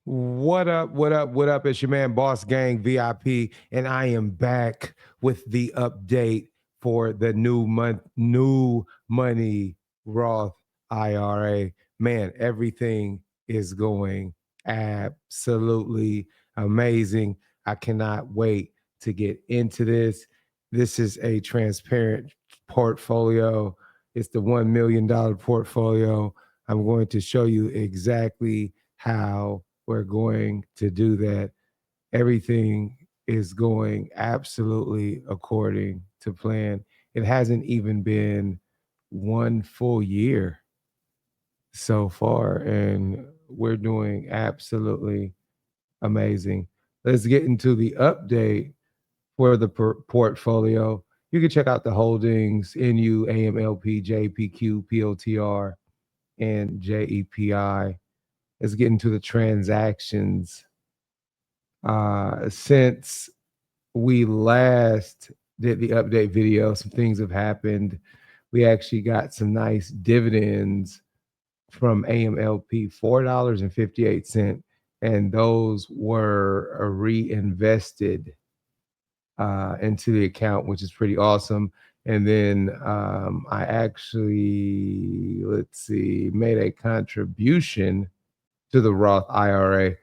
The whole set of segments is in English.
What up? What up? What up? It's your man, Boss Gang VIP, and I am back with the update for the new money Roth IRA. Man, everything is going absolutely amazing. I cannot wait to get into this. This is a transparent portfolio. It's the $1 million portfolio. I'm going to show you exactly how we're going to do that. Everything is going absolutely according to plan. It hasn't even been one full year so far, and we're doing absolutely amazing. Let's get into the update for the portfolio. You can check out the holdings NU, AMLP, JPQ, POTR, and JEPI. Let's get into the transactions. Since we last did the update video, some things have happened. We actually got some nice dividends from AMLP, $4.58, and those were reinvested into the account, which is pretty awesome. And then I actually, let's see, made a contribution to the Roth IRA.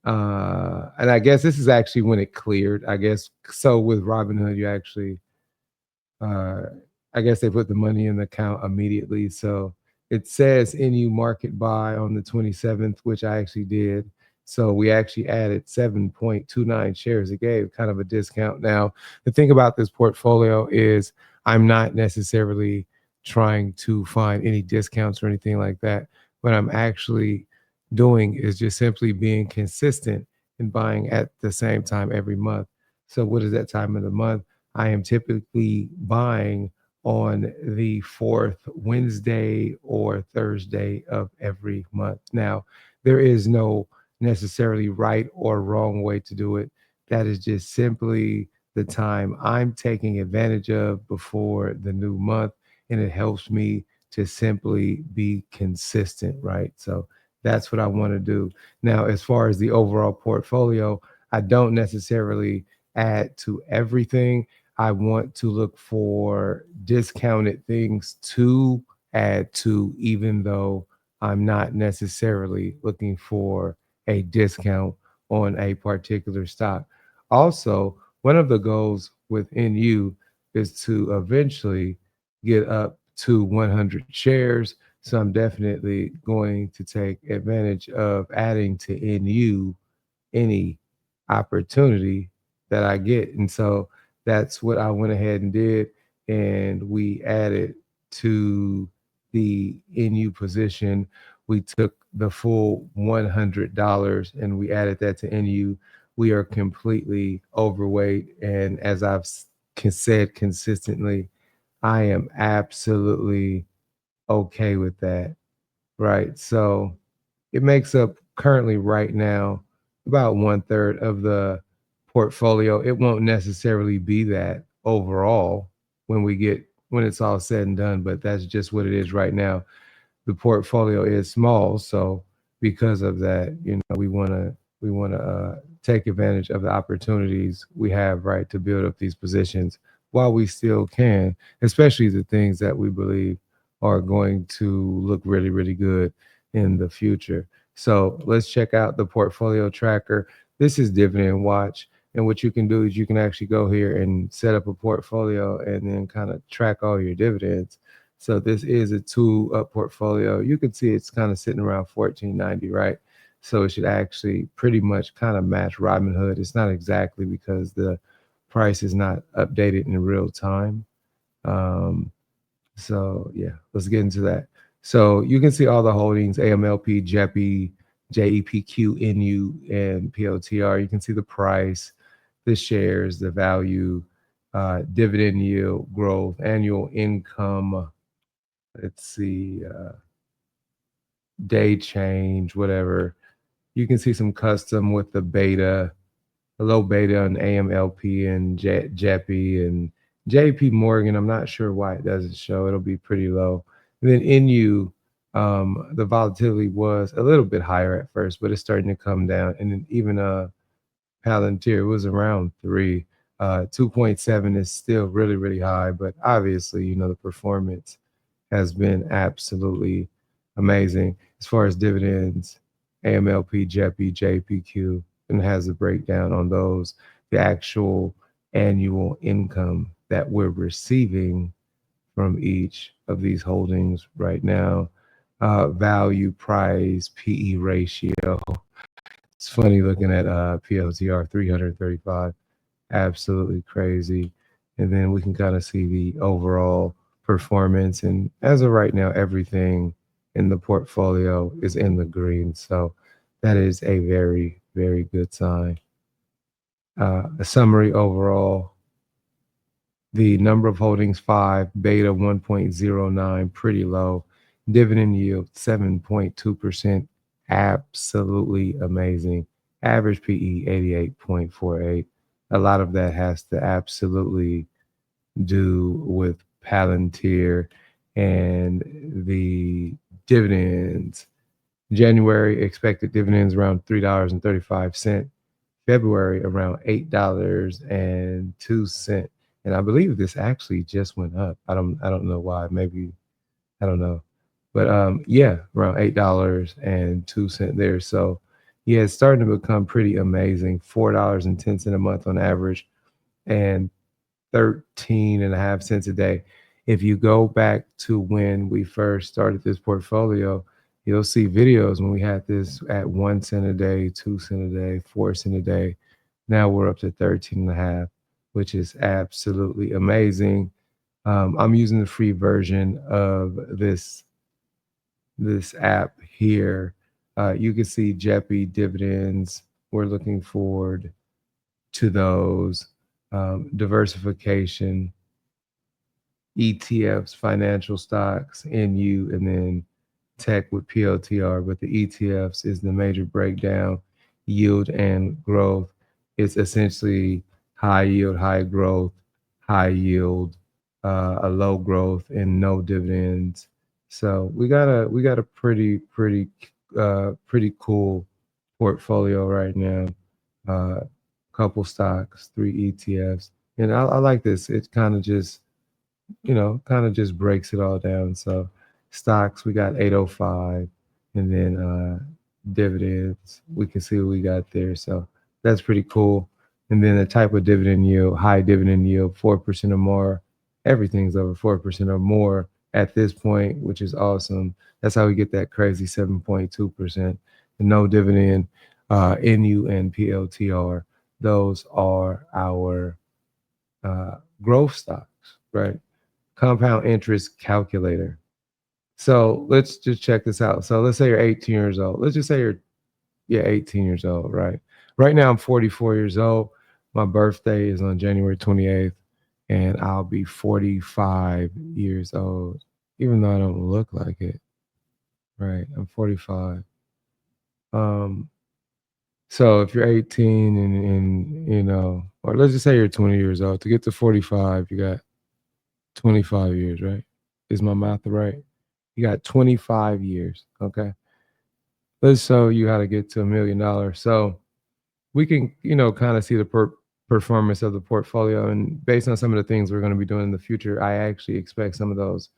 And I guess this is actually when it cleared. I guess so. With Robinhood, you actually, uh, I guess they put the money in the account immediately. So it says NU market buy on the 27th, which I actually did. So we actually added 7.29 shares. It gave kind of a discount. Now, the thing about this portfolio is I'm not necessarily trying to find any discounts or anything like that. What I'm actually doing is just simply being consistent and buying at the same time every month. So, what is that time of the month? I am typically buying on the fourth Wednesday or Thursday of every month. Now, there is no necessarily right or wrong way to do it. That is just simply the time I'm taking advantage of before the new month. And it helps me to simply be consistent, right? So that's what I want to do. Now, as far as the overall portfolio, I don't necessarily add to everything. I want to look for discounted things to add to, even though I'm not necessarily looking for a discount on a particular stock. Also, one of the goals within you is to eventually get up to 100 shares. So I'm definitely going to take advantage of adding to NU any opportunity that I get. And so that's what I went ahead and did. And we added to the NU position. We took the full $100 and we added that to NU. We are completely overweight. And as I've said consistently, I am absolutely okay with that. Right. So it makes up currently right now about one third of the portfolio. It won't necessarily be that overall when it's all said and done, but that's just what it is right now. The portfolio is small, so because of that, we want to take advantage of the opportunities we have, right, to build up these positions while we still can, especially the things that we believe are going to look really, really good in the future. So let's check out the portfolio tracker. This is Dividend Watch. And what you can do is you can actually go here and set up a portfolio and then kind of track all your dividends. So this is a two-up portfolio. You can see it's kind of sitting around 1490, right? So it should actually pretty much kind of match Robinhood. It's not exactly because the price is not updated in real time. Um, so yeah, let's get into that. So you can see all the holdings: AMLP, JEPI, JEPQ, NU, and POTR. You can see the price, the shares, the value, dividend yield, growth, annual income. Let's see, day change, whatever. You can see some custom with the beta, a low beta on AMLP and JEPI and JP Morgan. I'm not sure why it doesn't show. It'll be pretty low. And then NU, The volatility was a little bit higher at first, but it's starting to come down. And then even Palantir was around 3. 2.7 is still really, really high, but obviously, the performance has been absolutely amazing. As far as dividends, AMLP, JEPI, JPQ, and has a breakdown on those, the actual annual income that we're receiving from each of these holdings right now. Value, price, PE ratio. It's funny looking at PLTR 335. Absolutely crazy. And then we can kind of see the overall performance. And as of right now, everything in the portfolio is in the green. So that is a very, very good sign. A summary overall, the number of holdings 5, beta 1.09, pretty low. Dividend yield 7.2%, absolutely amazing. Average PE 88.48. A lot of that has to absolutely do with Palantir and the dividends. January expected dividends around $3.35. February around $8.02. And I believe this actually just went up. I don't know why. Maybe I don't know. But yeah, around $8.02 there. So yeah, it's starting to become pretty amazing. $4.10 a month on average and 13.5 cents a day. If you go back to when we first started this portfolio, you'll see videos when we had this at 1 cent a day, 2 cent a day, 4 cent a day. Now we're up to 13.5, which is absolutely amazing. I'm using the free version of this app here. You can see JEPI dividends. We're looking forward to those. Diversification, ETFs, financial stocks, NU, and then tech with PLTR. But the ETFs is the major breakdown. Yield and growth. It's essentially high yield, high growth, high yield, a low growth, and no dividends. So we got a pretty cool portfolio right now. Couple stocks, 3 ETFs, and I like this. It kind of just breaks it all down. So stocks, we got 805, and then dividends, we can see what we got there. So that's pretty cool. And then the type of dividend yield, high dividend yield, 4% or more. Everything's over 4% or more at this point, which is awesome. That's how we get that crazy 7.2%. And no dividend, NU and PLTR. Those are our growth stocks, right? Compound interest calculator. So let's just check this out. So let's say you're 18 years old. Let's just say you're 18 years old, right? Right now I'm 44 years old. My birthday is on January 28th, and I'll be 45 years old, even though I don't look like it. Right. I'm 45. Um, so if you're 18 and or let's just say you're 20 years old, to get to 45, you got 25 years, right? Is my math right? You got 25 years. Okay. Let's show you how to get to $1 million. So we can, kind of see the performance of the portfolio. And based on some of the things we're going to be doing in the future, I actually expect some of those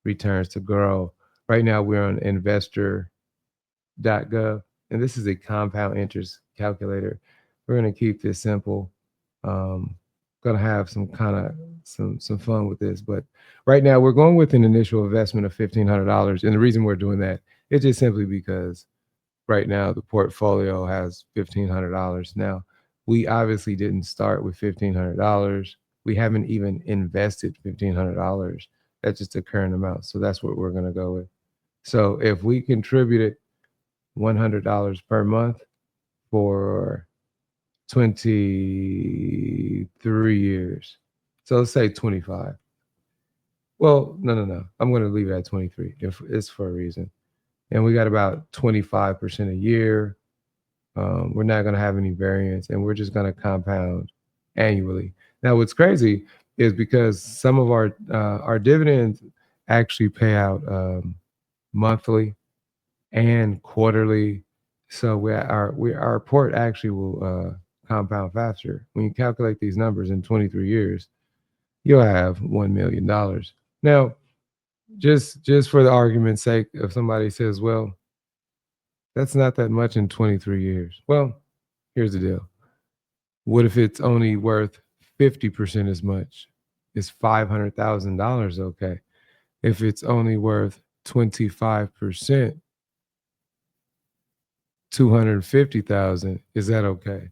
returns to grow. Right now, we're on investor.gov, and this is a compound interest calculator. We're going to keep this simple. Going to have some kind of some fun with this, but right now we're going with an initial investment of $1,500, and the reason we're doing that is just simply because right now the portfolio has $1,500. Now, we obviously didn't start with $1,500. We haven't even invested $1,500. That's just the current amount, so that's what we're going to go with. So if we contributed $100 per month for 23 years. So let's say 25. Well, no. I'm going to leave it at 23. If it's for a reason. And we got about 25% a year. We're not going to have any variance, and we're just going to compound annually. Now, what's crazy is because some of our dividends actually pay out monthly and quarterly. So our report actually will compound faster. When you calculate these numbers in 23 years, you'll have $1 million. Now, just for the argument's sake, if somebody says, "Well, that's not that much in 23 years," well, here's the deal. What if it's only worth 50% as much? Is $500,000 okay? If it's only worth 25%, 250,000, is that okay?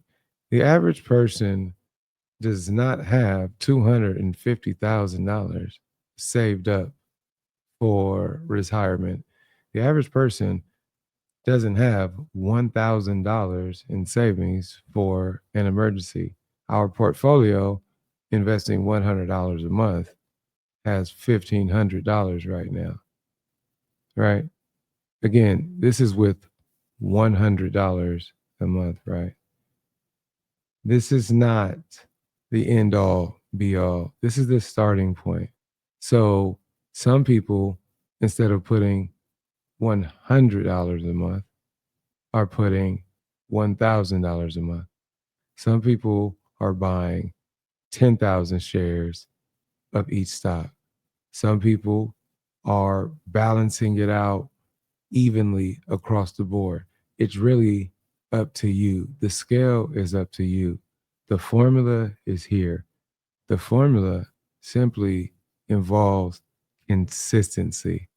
The average person does not have $250,000 saved up for retirement. The average person doesn't have $1,000 in savings for an emergency. Our portfolio, investing $100 a month, has $1,500 right now, right? Again, this is with $100 a month, right? This is not the end all be all. This is the starting point. So some people, instead of putting $100 a month, are putting $1,000 a month. Some people are buying 10,000 shares of each stock. Some people are balancing it out evenly across the board. It's really up to you. The scale is up to you. The formula is here. The formula simply involves consistency.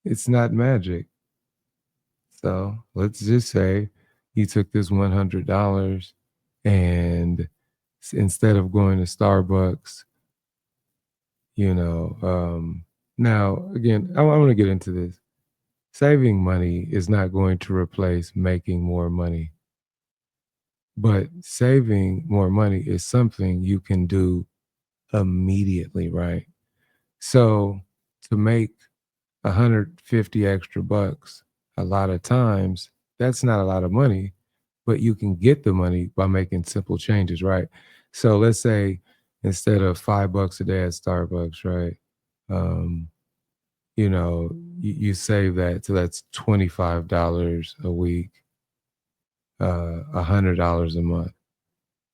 It's not magic. So let's just say you took this $100 and instead of going to Starbucks, now again, I want to get into this. Saving money is not going to replace making more money, but saving more money is something you can do immediately, right? So to make 150 extra bucks, a lot of times that's not a lot of money, but you can get the money by making simple changes, right? So let's say instead of $5 a day at Starbucks, right? Um, you save that, so that's $25 a week, $100 a month.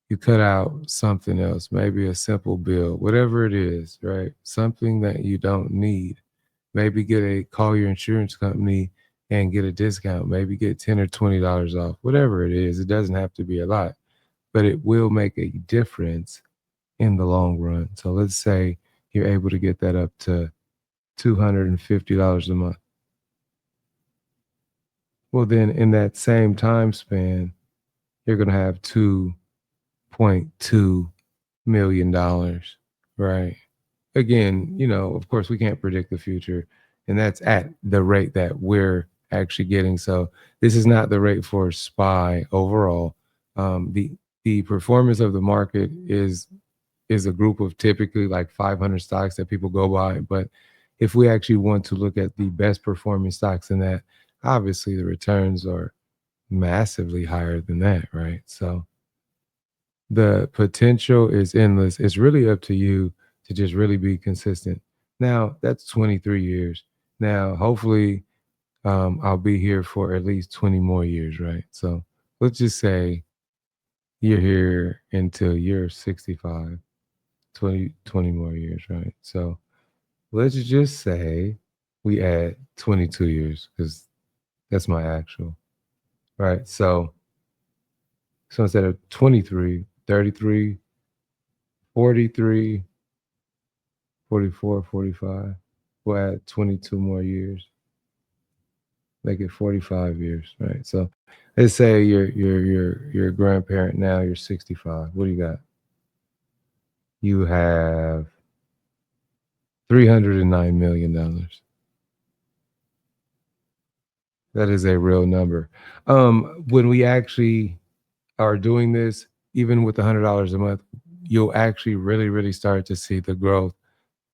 You cut out something else, maybe a simple bill, whatever it is, right? Something that you don't need. Maybe call your insurance company and get a discount. Maybe get 10 or $20 off, whatever it is. It doesn't have to be a lot, but it will make a difference in the long run. So let's say you're able to get that up to $250 a month. Well, then in that same time span, you're going to have $2.2 million, right? Again, of course, we can't predict the future, and that's at the rate that we're actually getting. So this is not the rate for SPY overall. The performance of the market is a group of typically like 500 stocks that people go by. But if we actually want to look at the best performing stocks in that, obviously the returns are massively higher than that, right? So the potential is endless. It's really up to you to just really be consistent. Now, that's 23 years. Now, hopefully, I'll be here for at least 20 more years, right? So let's just say you're here until you're 65, 20 more years, right? So let's just say we add 22 years because that's my actual, right? So instead of 23, 33, 43, 44, 45, we'll add 22 more years, make it 45 years, right? So let's say you're a grandparent now, you're 65. What do you got? You have $309 million. That is a real number. When we actually are doing this, even with $100 a month, you'll actually really, really start to see the growth.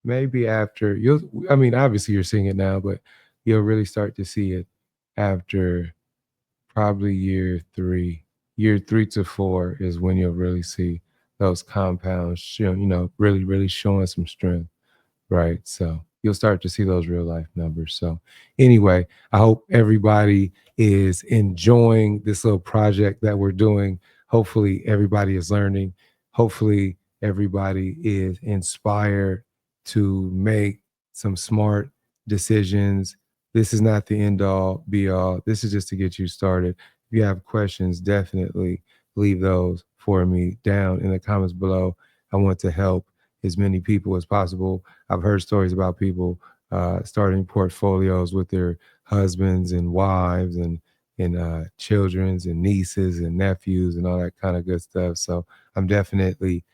Maybe after obviously you're seeing it now, but you'll really start to see it after probably year three. Year 3 to 4 is when you'll really see those compounds really, really showing some strength, right? So you'll start to see those real life numbers. So anyway, I hope everybody is enjoying this little project that we're doing. Hopefully everybody is learning. Hopefully everybody is inspired to make some smart decisions. This is not the end all be all. This is just to get you started. If you have questions, definitely leave those for me down in the comments below. I want to help as many people as possible. I've heard stories about people starting portfolios with their husbands and wives and children's and nieces and nephews and all that kind of good stuff. So I'm definitely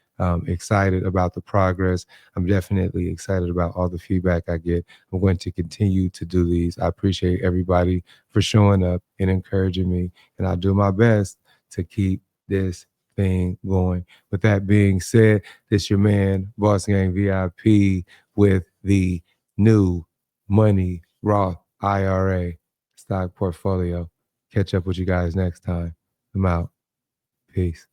excited about the progress. I'm definitely excited about all the feedback I get. I'm going to continue to do these. I appreciate everybody for showing up and encouraging me, and I'll do my best to keep this thing going. With that being said, this your man, Boss Gang VIP, with the new Money Roth IRA stock portfolio. Catch up with you guys next time. I'm out. Peace.